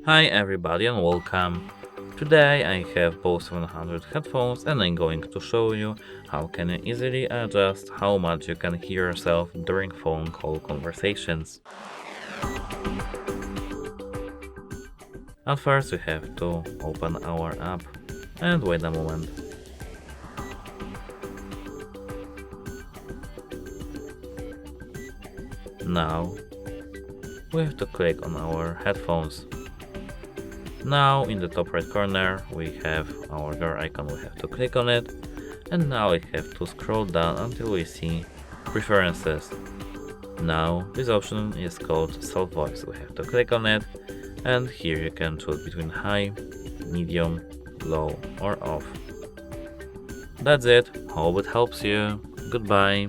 Hi everybody and welcome. Today I have BOSE 100 headphones and I'm going to show you how can you easily adjust how much you can hear yourself during phone call conversations. At first we have to open our app and wait a moment. Now we have to click on our headphones. Now in the top right corner we have our gear icon, we have to click on it, and now we have to scroll down until we see preferences. Now this option is called soft voice, we have to click on it, and here you can choose between high, medium, low or off. That's it, hope it helps you, goodbye.